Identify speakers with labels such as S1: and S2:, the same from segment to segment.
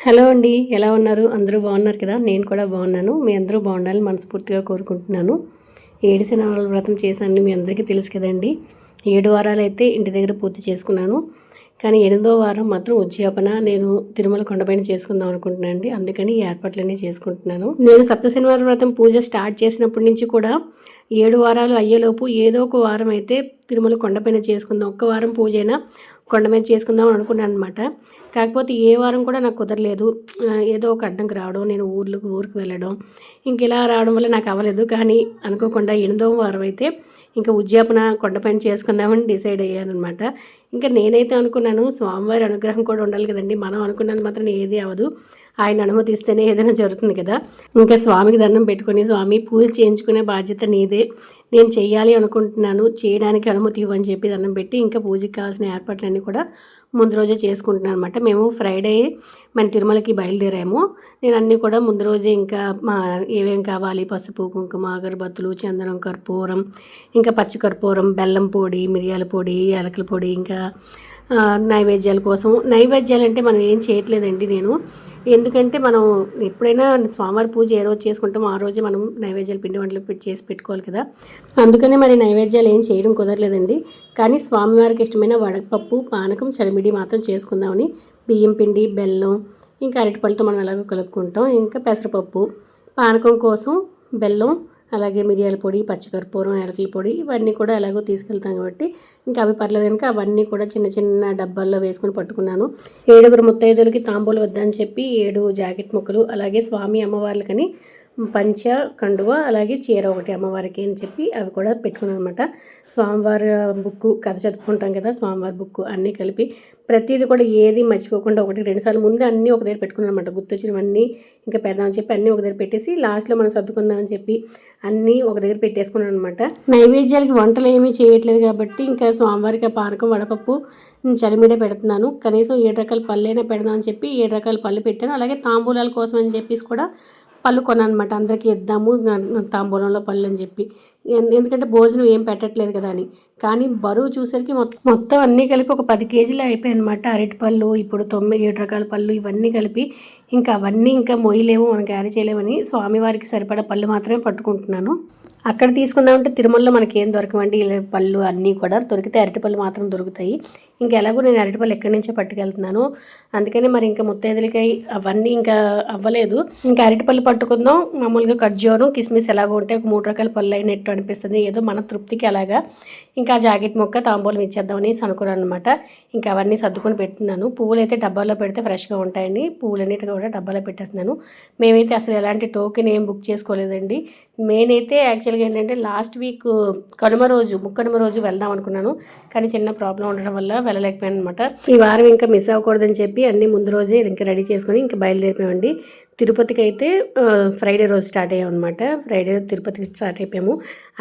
S1: Hello అండి. ఎలా ఉన్నారు? అందరూ బాగున్నారు కదా? నేను కూడా బాగున్నాను. మీ అందరూ బాగుండాలని మనస్ఫూర్తిగా కోరుకుంటున్నాను. ఏడు శనివారాల వ్రతం చేశాను మీ అందరికీ తెలుసు కదండి. 7 వారాలైతే ఇంటి దగ్గర పూర్తి చేసుకున్నాను. కానీ 8వ వారం మాత్రం ఉద్యాపన నేను తిరుమల కొండపైన చేసుకుందాం అనుకుంటున్నాను అండి. అందుకని ఈ ఏర్పాట్లన్నీ చేసుకుంటున్నాను. నేను సప్త శనివారం వ్రతం పూజ స్టార్ట్ చేసినప్పటి నుంచి కూడా 7 వారాలు అయ్యేలోపు ఏదో ఒక వారం అయితే తిరుమల కొండపైన చేసుకుందాం, ఒక్క వారం పూజ అయినా కొండ మీద చేసుకుందాం అనుకున్నాను అనమాట. కాకపోతే ఏ వారం కూడా నాకు కుదరలేదు. ఏదో ఒక అడ్డంకి రావడం, నేను ఊరికి వెళ్ళడం, ఇంక ఇలా రావడం వల్ల నాకు అవ్వలేదు. కానీ అనుకోకుండా 8వ వారం అయితే ఇంకా ఉద్యాపన కొండపైన చేసుకుందామని డిసైడ్ అయ్యానమాట. ఇంకా నేనైతే అనుకున్నాను స్వామివారి అనుగ్రహం కూడా ఉండాలి కదండి. మనం అనుకున్నది మాత్రం ఏది అవ్వదు, ఆయన అనుమతిస్తేనే ఏదైనా జరుగుతుంది కదా. ఇంకా స్వామికి దండం పెట్టుకొని, స్వామి పూజ చేయించుకునే బాధ్యత నీదే, నేను చేయాలి అనుకుంటున్నాను, చేయడానికి అనుమతి ఇవ్వని చెప్పి దండం పెట్టి ఇంకా పూజకి కావాల్సిన ఏర్పాట్లన్నీ కూడా ముందు రోజే చేసుకుంటున్నాను అనమాట. మేము ఫ్రైడే మన తిరుమలకి బయలుదేరాము. నేను అన్నీ కూడా ముందు రోజే ఇంకా ఏమేం కావాలి, పసుపు కుంకుమ అగరబత్తులు చందనం కర్పూరం, ఇంకా పచ్చి కర్పూరం, బెల్లం పొడి, మిరియాల పొడి, యాలకుల పొడి, ఇంకా నైవేద్యాల కోసం. నైవేద్యాలు అంటే మనం ఏం చేయట్లేదండి నేను, ఎందుకంటే మనం ఎప్పుడైనా స్వామివారి పూజ ఏ రోజు చేసుకుంటామో ఆ రోజే మనం నైవేద్యాలు పిండి వంటలు చేసి పెట్టుకోవాలి కదా. అందుకనే మరి నైవేద్యాలు ఏం చేయడం కుదరలేదండి. కానీ స్వామివారికి ఇష్టమైన వడపప్పు, పానకం, చలిమిడి మాత్రం చేసుకుందామని బియ్యం పిండి, బెల్లం, ఇంకా అరటిపళ్ళతో మనం ఎలాగో కలుపుకుంటాం. ఇంకా పెసరపప్పు, పానకం కోసం బెల్లం, అలాగే మిరియాల పొడి, పచ్చికర్పూరం, యాలకుల పొడి ఇవన్నీ కూడా ఎలాగో తీసుకెళ్తాం కాబట్టి ఇంకా అవి పర్లేదు కనుక అవన్నీ కూడా చిన్న చిన్న డబ్బాల్లో వేసుకొని పట్టుకున్నాను. 7 ముత్తైదులకి తాంబూలు వద్దని చెప్పి 7 జాకెట్ ముక్కలు, అలాగే స్వామి అమ్మవార్లకని పంచ కండువ, అలాగే చీర ఒకటి అమ్మవారికి అని చెప్పి అవి కూడా పెట్టుకున్నాను అనమాట. స్వామివారి బుక్కు కథ చదువుకుంటాం కదా, స్వామివారి బుక్కు అన్నీ కలిపి ప్రతిదీ కూడా ఏది మర్చిపోకుండా 1-2 సార్లు ముందే అన్నీ ఒక దగ్గర పెట్టుకున్నాను అనమాట. గుర్తొచ్చినవన్నీ ఇంకా పెడదామని చెప్పి అన్నీ ఒక దగ్గర పెట్టేసి లాస్ట్లో మనం సర్దుకుందామని చెప్పి అన్నీ ఒక దగ్గర పెట్టేసుకున్నాను అనమాట. నైవేద్యాలకి వంటలు ఏమీ చేయట్లేదు కాబట్టి ఇంకా స్వామివారికి పానకం, వడపప్పు, చలిమిడే పెడుతున్నాను. కనీసం 7 రకాల పళ్ళైనా పెడదామని చెప్పి 7 రకాల పళ్ళు పెట్టాను. అలాగే తాంబూలాల కోసం అని చెప్పేసి కూడా పళ్ళు కొన్నాను అనమాట. అందరికీ ఇద్దాము తాంబూలంలో పళ్ళు అని చెప్పి, ఎందుకంటే భోజనం ఏం పెట్టట్లేదు కదా అని. కానీ బరువు చూసరికి మొత్తం అన్నీ కలిపి ఒక 10 కేజీలు అయిపోయాయి అనమాట. అరటి పళ్ళు, ఇప్పుడు 7 రకాల పళ్ళు ఇవన్నీ కలిపి ఇంకా అవన్నీ ఇంకా మొయ్యలేము, మనం క్యారీ చేయలేమని స్వామివారికి సరిపడా పళ్ళు మాత్రమే పట్టుకుంటున్నాను. అక్కడ తీసుకున్నామంటే తిరుమలలో మనకి ఏం దొరకవండి, ఇలా పళ్ళు అన్నీ కూడా దొరికితే అరటిపళ్ళు మాత్రం దొరుకుతాయి. ఇంకా ఎలాగో నేను అరటిపళ్ళు ఎక్కడి నుంచో పట్టుకెళ్తున్నాను, అందుకని మరి ఇంకా ముత్తైదులకి అవన్నీ ఇంకా అవ్వలేదు. ఇంకా అరటిపళ్ళు పట్టుకుందాం, మామూలుగా ఖర్జూరం, కిస్మిస్ ఎలాగో ఉంటే ఒక 3 రకాల పళ్ళు అయినట్టు అనిపిస్తుంది, ఏదో మన తృప్తికి అలాగా. ఇంకా జాకెట్ మొక్క తాంబూలం ఇచ్చేద్దామని అనుకున్నాను అనమాట. ఇంకా అవన్నీ సర్దుకొని పెడుతున్నాను. పువ్వులు అయితే డబ్బాలో పెడితే ఫ్రెష్గా ఉంటాయండి, పువ్వులన్నిటి కూడా డబ్బాలో పెట్టేస్తున్నాను. మేమైతే అసలు ఎలాంటి టోకెన్ ఏం బుక్ చేసుకోలేదండి. నేనైతే యాక్చువల్గా ఏంటంటే లాస్ట్ వీక్ ముక్కనుమ రోజు వెళ్దాం అనుకున్నాను, కానీ చిన్న ప్రాబ్లం ఉండడం వల్ల వెళ్ళలేకపోయాను అనమాట. ఈ వారం ఇంకా మిస్ అవ్వకూడదని చెప్పి అన్నీ ముందు రోజే ఇంకా రెడీ చేసుకొని ఇంకా బయలుదేరిపోయామండి. తిరుపతికి అయితే ఫ్రైడే రోజు స్టార్ట్ అయ్యాం అనమాట. ఫ్రైడే తిరుపతికి స్టార్ట్ అయిపోయాము.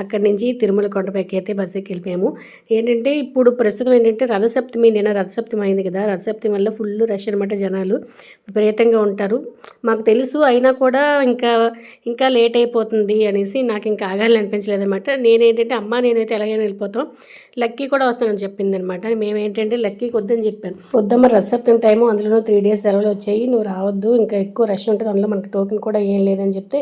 S1: అక్కడి నుంచి తిరుమల కొండపైకి అయితే బస్సుకి వెళ్ళిపోయాము. ఏంటంటే ఇప్పుడు ప్రస్తుతం ఏంటంటే రథసప్తమి, నిన్న రథసప్తమి అయింది కదా, రథసప్తమి వల్ల ఫుల్ రష్ అనమాట. జనాలు విపరీతంగా ఉంటారు. మాకు తెలుసు, అయినా కూడా ఇంకా లేట్ అయిపోతుంది అనేసి నాకు ఇంకా ఆగాలని అనిపించలేదు అనమాట. నేనేంటంటే నేనైతే ఎలాగైనా వెళ్ళిపోతాం, లక్కీ కూడా వస్తానని చెప్పింది అనమాట. మేమేంటంటే లక్కీకి వద్దని చెప్పాను. వద్దమ్మ రథసప్తమి టైము, అందులో 3 days సెలవులు వచ్చాయి, నువ్వు రావద్దు, ఇంకా ఎక్కువ రష్ ఉంటుంది, అందులో మనకు టోకెన్ కూడా ఏం లేదని చెప్తే,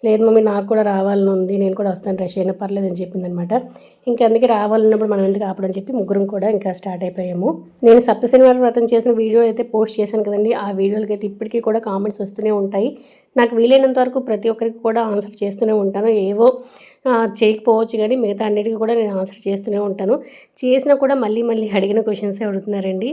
S1: లేదు మమ్మీ నాకు కూడా రావాలని ఉంది, నేను కూడా వస్తాను, రష్ అయినా పర్లేదని చెప్పింది అనమాట. ఇంకా అందుకే రావాలన్నప్పుడు మనం ఎందుకు ఆపడం చెప్పి ముగ్గురం కూడా ఇంకా స్టార్ట్ అయిపోయాము. నేను సప్త శనివారం వ్రతం చేసిన వీడియో అయితే పోస్ట్ చేశాను కదండి, ఆ వీడియోలకి అయితే ఇప్పటికీ కూడా కామెంట్స్ వస్తూనే ఉంటాయి. నాకు వీలైనంత వరకు ప్రతి ఒక్కరికి కూడా ఆన్సర్ చేస్తూనే ఉంటాను. ఏవో చేయకపోవచ్చు కానీ మిగతా అన్నిటికీ కూడా నేను ఆన్సర్ చేస్తూనే ఉంటాను. చేసినా కూడా మళ్ళీ అడిగిన క్వశ్చన్సే అడుగుతున్నారండి.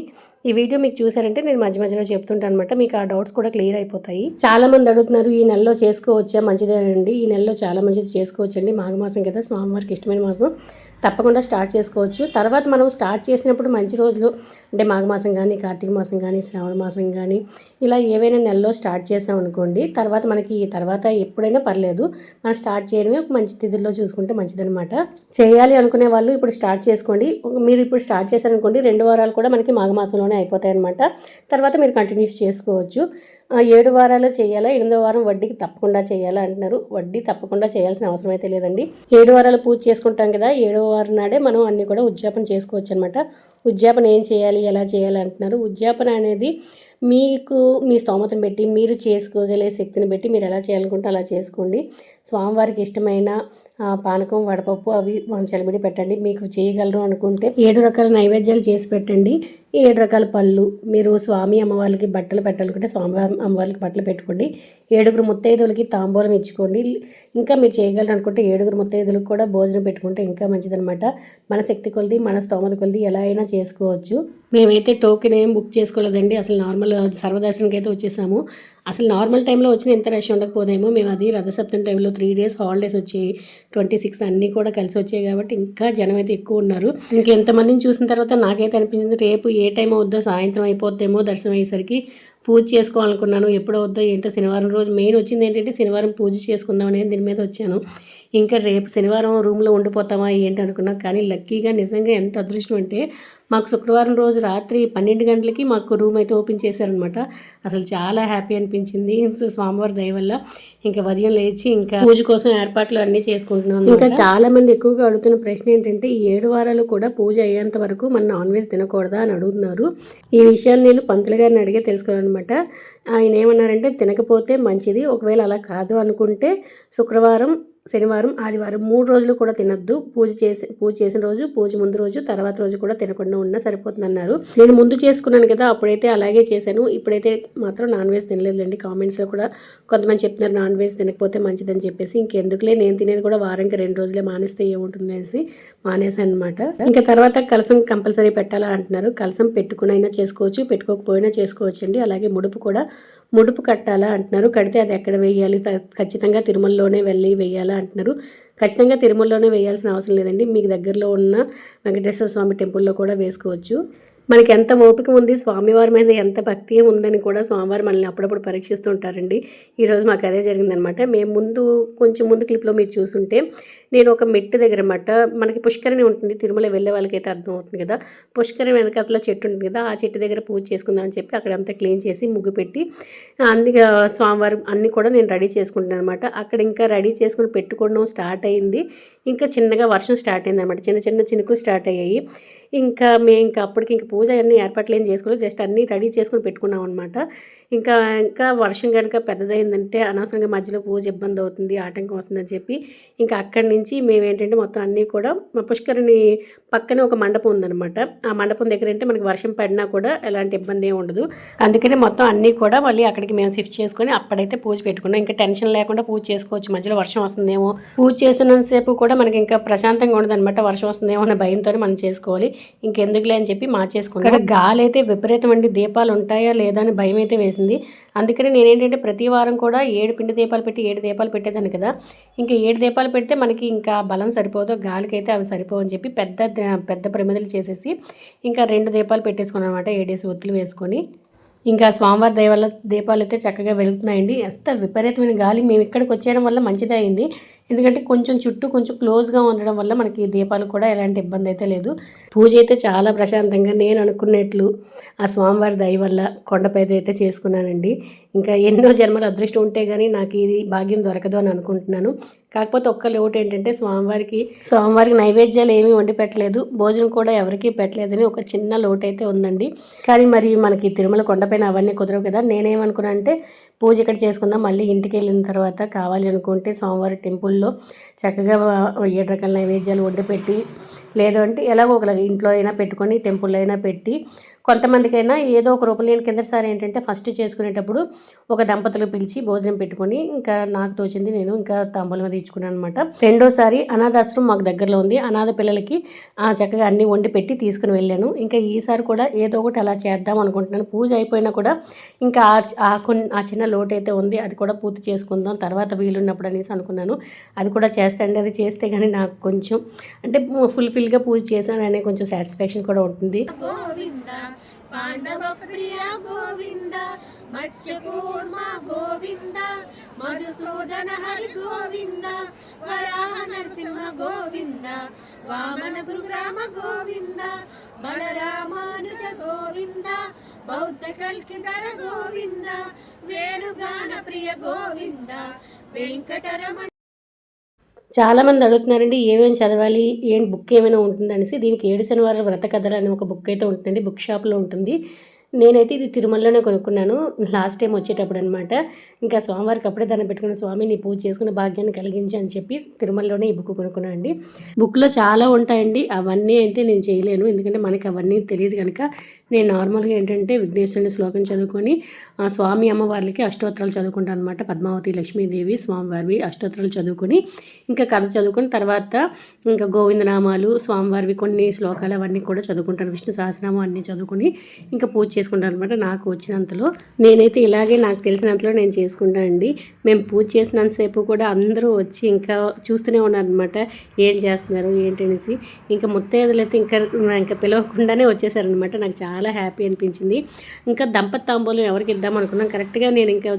S1: ఈ వీడియో మీకు చూసారంటే నేను మధ్యలో చెప్తుంటాను అనమాట, మీకు ఆ డౌట్స్ కూడా క్లియర్ అయిపోతాయి. చాలామంది అడుగుతున్నారు ఈ నెలలో చేసుకోవచ్చా, మంచిదేనండి, ఈ నెలలో చాలా మంచిది చేసుకోవచ్చండి, మాఘమాసం కదా, స్వామివారికి ఇష్టమైన మాసం, తప్పకుండా స్టార్ట్ చేసుకోవచ్చు. తర్వాత మనం స్టార్ట్ చేసినప్పుడు మంచి రోజులు అంటే మాఘమాసం కానీ, కార్తీక మాసం కానీ, శ్రావణ మాసం కానీ, ఇలా ఏవైనా నెలలో స్టార్ట్ చేసాం అనుకోండి, తర్వాత మనకి తర్వాత ఎప్పుడైనా పర్లేదు, మనం స్టార్ట్ చేయడమే మంచి తిథుల్లో చూసుకుంటే మంచిదనమాట. చేయాలి అనుకునే వాళ్ళు ఇప్పుడు స్టార్ట్ చేసుకోండి. మీరు ఇప్పుడు స్టార్ట్ చేశారనుకోండి, 2 వారాలు కూడా మనకి మాఘమాసంలోనే అయిపోతాయి అనమాట. తర్వాత మీరు కంటిన్యూస్ చేసుకోవచ్చు. 7 వారాలు చేయాలా, 8వ వారం వడ్డీకి తప్పకుండా చేయాలా అంటున్నారు. వడ్డీ తప్పకుండా చేయాల్సిన అవసరం అయితే లేదండి. 7 వారాలు పూజ చేసుకుంటాం కదా, 7వ వారం నాడే మనం అన్నీ కూడా ఉద్యాపన చేసుకోవచ్చు అనమాట. ఉద్యాపన ఏం చేయాలి, ఎలా చేయాలి అంటున్నారు. ఉద్యాపన అనేది మీకు మీ స్తోమతను బట్టి మీరు చేసుకోగలిగే శక్తిని బట్టి మీరు ఎలా చేయాలనుకుంటే అలా చేసుకోండి. స్వామివారికి ఇష్టమైన పానకం, వడపప్పు అవి చలిమిడి పెట్టండి. మీకు చేయగలరు అనుకుంటే 7 రకాల నైవేద్యాలు చేసి పెట్టండి. 7 రకాల పళ్ళు. మీరు స్వామి అమ్మవారికి బట్టలు పెట్టాలనుకుంటే స్వామి అమ్మవారికి బట్టలు పెట్టుకోండి. 7 ముత్తైదువులకి తాంబూలం ఇచ్చుకోండి. ఇంకా మీరు చేయగలరు అనుకుంటే 7 ముత్తైదువులకు కూడా భోజనం పెట్టుకుంటే ఇంకా మంచిదనమాట. మన శక్తి కొలది, మన స్తోమత కొలది ఎలా అయినా చేసుకోవచ్చు. మేమైతే టోకెన్ ఏం బుక్ చేసుకోలేదండి. అసలు నార్మల్ సర్వదర్శనంకి అయితే వచ్చేసాము. అసలు నార్మల్ టైంలో వచ్చిన ఎంత రష్ ఉండకపోదేమో. మేము అది రథసప్తమి టైంలో 3 days హాలిడేస్ వచ్చాయి, 26 అన్నీ కూడా కలిసి వచ్చాయి కాబట్టి ఇంకా జనం అయితే ఎక్కువ ఉన్నారు. ఇంకెంతమందిని చూసిన తర్వాత నాకైతే అనిపించింది రేపు ఏ టైం అవుద్దో, సాయంత్రం అయిపోద్దేమో దర్శనం అయ్యేసరికి. పూజ చేసుకోవాలనుకున్నాను, ఎప్పుడు అవుద్దో ఏంటో. శనివారం రోజు మెయిన్ వచ్చింది ఏంటంటే శనివారం పూజ చేసుకుందాం అనేది దీని మీద వచ్చాను. ఇంకా రేపు శనివారం రూమ్లో ఉండిపోతామా ఏంటి అనుకున్నాం. కానీ లక్కీగా నిజంగా ఎంత అదృష్టం అంటే మాకు శుక్రవారం రోజు రాత్రి 12 గంటలకి మాకు రూమ్ అయితే ఓపెన్ చేశారనమాట. అసలు చాలా హ్యాపీ అనిపించింది స్వామివారి దయ వల్ల. ఇంకా ఉదయం లేచి ఇంకా పూజ కోసం ఏర్పాట్లు అన్నీ చేసుకుంటున్నాం. ఇంకా చాలా మంది ఎక్కువగా అడుగుతున్న ప్రశ్న ఏంటంటే ఈ 7 వారాలు కూడా పూజ అయ్యేంత వరకు మన నాన్ వెజ్ తినకూడదా అని అడుగుతున్నారు. ఈ విషయాన్ని నేను పంతులు గారిని అడిగే తెలుసుకోవాలన్నమాట. ఆయన ఏమన్నారంటే తినకపోతే మంచిది, ఒకవేళ అలా కాదు అనుకుంటే శుక్రవారం, శనివారం, ఆదివారం 3 రోజులు కూడా తినొద్దు. పూజ చేసిన రోజు, పూజ ముందు రోజు, తర్వాత రోజు కూడా తినకుండా ఉన్నా సరిపోతుంది అన్నారు. నేను ముందు చేసుకున్నాను కదా, అప్పుడైతే అలాగే చేశాను. ఇప్పుడైతే మాత్రం నాన్ వెజ్ తినలేదండి. కామెంట్స్లో కూడా కొంతమంది చెప్తున్నారు నాన్ వెజ్ తినకపోతే మంచిదని చెప్పేసి. ఇంకెందుకులే, నేను తినేది కూడా వారానికి 2 రోజులే, మానేస్తే ఏముంటుంది అనేసి మానేసాను అనమాట. ఇంకా తర్వాత కలసం కంపల్సరీ పెట్టాలా అంటున్నారు. కలసం పెట్టుకునైనా చేసుకోవచ్చు, పెట్టుకోకపోయినా చేసుకోవచ్చు అండి. అలాగే ముడుపు కట్టాలా అంటున్నారు. కడితే అది ఎక్కడ వేయాలి, ఖచ్చితంగా తిరుమలలోనే వెళ్ళి వేయాలా అంటున్నారు. ఖచ్చితంగా తిరుమలలోనే వేయాల్సిన అవసరం లేదండి. మీకు దగ్గరలో ఉన్న వెంకటేశ్వర స్వామి టెంపుల్లో కూడా వేసుకోవచ్చు. మనకి ఎంత ఓపిక ఉంది, స్వామివారి మీద ఎంత భక్తి ఉందని కూడా స్వామివారు మనల్ని అప్పుడప్పుడు పరీక్షిస్తూ ఉంటారండి. ఈరోజు మాకు అదే జరిగిందనమాట. మేము కొంచెం ముందు క్లిప్లో మీరు చూస్తుంటే నేను ఒక మెట్టు దగ్గర అన్నమాట, మనకి పుష్కరిణి ఉంటుంది, తిరుమల వెళ్ళే వాళ్ళకైతే అర్థం అవుతుంది కదా. పుష్కరిణి వెనకాతల చెట్టు ఉంటుంది కదా, ఆ చెట్టు దగ్గర పూజ చేసుకుందామని చెప్పి అక్కడంతా క్లీన్ చేసి ముగ్గు పెట్టి అందుకే స్వామివారు అన్నీ కూడా నేను రెడీ చేసుకుంటున్నాను అనమాట. అక్కడ ఇంకా రెడీ చేసుకుని పెట్టుకోవడం స్టార్ట్ అయింది. ఇంకా చిన్నగా వర్షం స్టార్ట్ అయింది అనమాట. చిన్న చినుకులు స్టార్ట్ అయ్యాయి. ఇంకా అప్పటికి పూజ అన్నీ ఏర్పాట్లు ఏం చేసుకోలేదు, జస్ట్ అన్నీ రెడీ చేసుకుని పెట్టుకున్నాం అనమాట. ఇంకా వర్షం కనుక పెద్దదైందంటే అనవసరంగా మధ్యలో పూజ ఇబ్బంది అవుతుంది, ఆటంకం వస్తుందని చెప్పి ఇంకా అక్కడి నుంచి మేమేంటంటే మొత్తం అన్నీ కూడా పుష్కరిణి పక్కనే ఒక మండపం ఉందనమాట. ఆ మండపం దగ్గర అంటే మనకి వర్షం పడినా కూడా ఎలాంటి ఇబ్బంది ఏమి ఉండదు. అందుకని మొత్తం అన్నీ కూడా మళ్ళీ అక్కడికి మేము షిఫ్ట్ చేసుకొని అప్పుడైతే పూజ పెట్టుకున్నాం. ఇంకా టెన్షన్ లేకుండా పూజ చేసుకోవచ్చు. మధ్యలో వర్షం వస్తుందేమో, పూజ చేస్తున్నంతసేపు కూడా మనకి ఇంకా ప్రశాంతంగా ఉండదు అనమాట. వర్షం వస్తుందేమో అనే భయంతోనే మనం చేసుకోవాలి. ఇంకెందుకులే అని చెప్పి మార్చేసుకున్నాం. ఇక్కడ గాలి అయితే విపరీతం అండి. దీపాలు ఉంటాయా లేదా అని భయం అయితే వేసింది. అందుకని నేనేంటంటే ప్రతి వారం కూడా 7 పిండి దీపాలు పెట్టి 7 దీపాలు పెట్టేదాన్ని కదా. ఇంకా 7 దీపాలు పెడితే మనకి ఇంకా బలం సరిపోదు, గాలికి అయితే అవి సరిపోవని చెప్పి పెద్ద ప్రమిదలు చేసేసి ఇంకా 2 దీపాలు పెట్టేసుకున్నాను అనమాట. 7 ఒత్తులు వేసుకొని ఇంకా స్వామివారి దయ వల్ల దీపాలు అయితే చక్కగా వెలుగుతున్నాయండి. ఎంత విపరీతమైన గాలి. మేము ఇక్కడికి వచ్చేయడం వల్ల మంచిదే అయింది. ఎందుకంటే చుట్టూ కొంచెం క్లోజ్గా ఉండడం వల్ల మనకి దీపాలు కూడా ఎలాంటి ఇబ్బంది అయితే లేదు. పూజ అయితే చాలా ప్రశాంతంగా నేను అనుకున్నట్లు ఆ స్వామివారి దయ వల్ల కొండపై అయితే చేసుకున్నానండి. ఇంకా ఎన్నో జన్మల అదృష్టం ఉంటే కానీ నాకు ఇది భాగ్యం దొరకదు అని అనుకుంటున్నాను. కాకపోతే ఒక్క లోటు ఏంటంటే స్వామివారికి నైవేద్యాలు ఏమీ వండి పెట్టలేదు, భోజనం కూడా ఎవరికీ పెట్టలేదని ఒక చిన్న లోటు అయితే ఉందండి. కానీ మరి మనకి తిరుమల కొండపైన అవన్నీ కుదరవు కదా. నేనేమనుకున్నాను అంటే పూజ ఇక్కడ చేసుకుందాం, మళ్ళీ ఇంటికి వెళ్ళిన తర్వాత కావాలి అనుకుంటే స్వామివారి టెంపుల్లో చక్కగా 7 రకాల నైవేద్యాలు వండి పెట్టి, లేదు అంటే ఎలాగో ఒకలాగా ఇంట్లో అయినా పెట్టుకొని టెంపుల్లో అయినా పెట్టి కొంతమందికైనా ఏదో ఒక రూపంలో. నేను కిందసారి ఏంటంటే ఫస్ట్ చేసుకునేటప్పుడు ఒక దంపతులు పిలిచి భోజనం పెట్టుకొని ఇంకా నాకు తోచింది నేను ఇంకా తాంబూలం అది ఇచ్చుకున్నాను అనమాట. రెండోసారి అనాథాశ్రమం మాకు దగ్గరలో ఉంది, అనాథ పిల్లలకి చక్కగా అన్నీ వండి పెట్టి తీసుకుని వెళ్ళాను. ఇంకా ఈసారి కూడా ఏదో ఒకటి అలా చేద్దాం అనుకుంటున్నాను. పూజ అయిపోయినా కూడా ఇంకా ఆ చిన్న లోటు అయితే ఉంది, అది కూడా పూర్తి చేసుకుందాం తర్వాత వీలున్నప్పుడు అనేసి అనుకున్నాను. అది కూడా చేస్తాండి. అది చేస్తే కానీ నాకు కొంచెం అంటే ఫుల్ఫిల్గా పూజ చేశాను అనే కొంచెం సాటిస్ఫాక్షన్ కూడా ఉంటుంది.
S2: పాండవ ప్రియ గోవింద, మత్స్యకూర్మ గోవింద, మధుసూదన హరి గోవింద, వరాహ నరసింహ గోవింద, వామన భృగ్రామ గోవింద, బలరామానుజ గోవింద, బౌద్ధ కల్కిధర గోవింద, వేణుగాన ప్రియ గోవింద, వెంకటరమణ.
S1: చాలామంది అడుగుతున్నారండి ఏమేమి చదవాలి, బుక్ ఏమైనా ఉంటుందనేసి. దీనికి 7 శనివారాల వ్రత కథలు అని ఒక బుక్ అయితే ఉంటుందండి, బుక్ షాప్లో ఉంటుంది. నేనైతే ఇది తిరుమలలోనే కొనుక్కున్నాను లాస్ట్ టైం వచ్చేటప్పుడు అనమాట. ఇంకా స్వామివారికి అప్పుడే దండం పెట్టుకున్న, స్వామి నీ పూజ చేసుకున్న భాగ్యాన్ని కలిగించి అని చెప్పి తిరుమలలోనే ఈ బుక్ కొనుక్కున్నాను అండి. బుక్లో చాలా ఉంటాయండి, అవన్నీ అయితే నేను చేయలేను ఎందుకంటే మనకి అవన్నీ తెలియదు కనుక. నేను నార్మల్గా ఏంటంటే విఘ్నేశ్వరుని శ్లోకం చదువుకొని స్వామి అమ్మవార్లకి అష్టోత్తరాలు చదువుకుంటాను అనమాట. పద్మావతి లక్ష్మీదేవి స్వామివారివి అష్టోత్తరాలు చదువుకొని ఇంకా కథ చదువుకొని తర్వాత ఇంకా గోవిందనామాలు స్వామివారివి కొన్ని శ్లోకాలు అవన్నీ కూడా చదువుకుంటాను. విష్ణు సహస్రనామం అన్నీ చదువుకొని ఇంకా పూజ చేసుకుంటాను అనమాట. నాకు వచ్చినంతలో నేనైతే ఇలాగే నాకు తెలిసినంతలో నేను చేసుకుంటాను అండి. మేము పూజ చేసినంతసేపు కూడా అందరూ వచ్చి ఇంకా చూస్తూనే ఉన్నారనమాట, ఏం చేస్తున్నారు ఏంటి అనేసి. ఇంకా ముత్తైదులు అయితే ఇంకా పిలవకుండానే వచ్చేసారనమాట. నాకు చాలా హ్యాపీ అనిపించింది. ఇంకా దంపతి తాంబూలం ఎవరికి ఇద్దాం అనుకున్నాం, కరెక్ట్గా నేను ఇంకా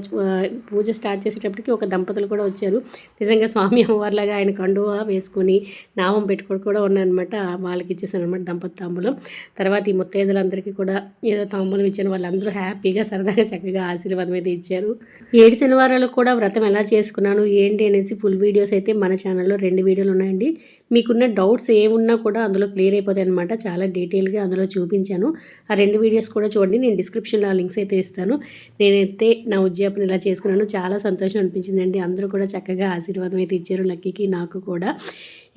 S1: పూజ స్టార్ట్ చేసేటప్పటికి ఒక దంపతులు కూడా వచ్చారు. నిజంగా స్వామి అమ్మవారిలాగా ఆయన కండువా వేసుకొని నామం పెట్టుకొని కూడా ఉన్నారనమాట. వాళ్ళకి ఇచ్చేసాను అనమాట దంపతి తాంబూలం. తర్వాత ఈ ముత్తైదులందరికీ కూడా ఏదో తాంబూలం ఇచ్చాను. వాళ్ళందరూ హ్యాపీగా సరదాగా చక్కగా ఆశీర్వాదం అయితే ఇచ్చారు. 7 శనివారాలు కూడా వ్రతం ఎలా చేసుకున్నాను ఏంటి అనేసి ఫుల్ వీడియోస్ అయితే మన ఛానల్లో 2 వీడియోలు ఉన్నాయండి. మీకున్న డౌట్స్ ఏమున్నా కూడా అందులో క్లియర్ అయిపోతాయి అనమాట. చాలా డీటెయిల్గా అందులో చూపించాను. ఆ 2 వీడియోస్ కూడా చూడండి, నేను డిస్క్రిప్షన్లో ఆ లింక్స్ అయితే ఇస్తాను. నేనైతే నా ఉద్యాపన ఇలా చేసుకున్నాను, చాలా సంతోషం అనిపించిందండి. అందరూ కూడా చక్కగా ఆశీర్వాదం అయితే ఇచ్చారు లక్కీకి, నాకు కూడా.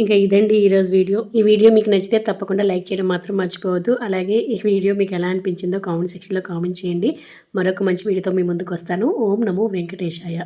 S1: ఇంకా ఇదండి ఈరోజు వీడియో. ఈ వీడియో మీకు నచ్చితే తప్పకుండా లైక్ చేయడం మాత్రం మర్చిపోవద్దు. అలాగే ఈ వీడియో మీకు ఎలా అనిపించిందో కామెంట్ సెక్షన్లో కామెంట్ చేయండి. మరొక మంచి వీడియోతో మీ ముందుకు వస్తాను. ఓం నమో వెంకటేశాయ.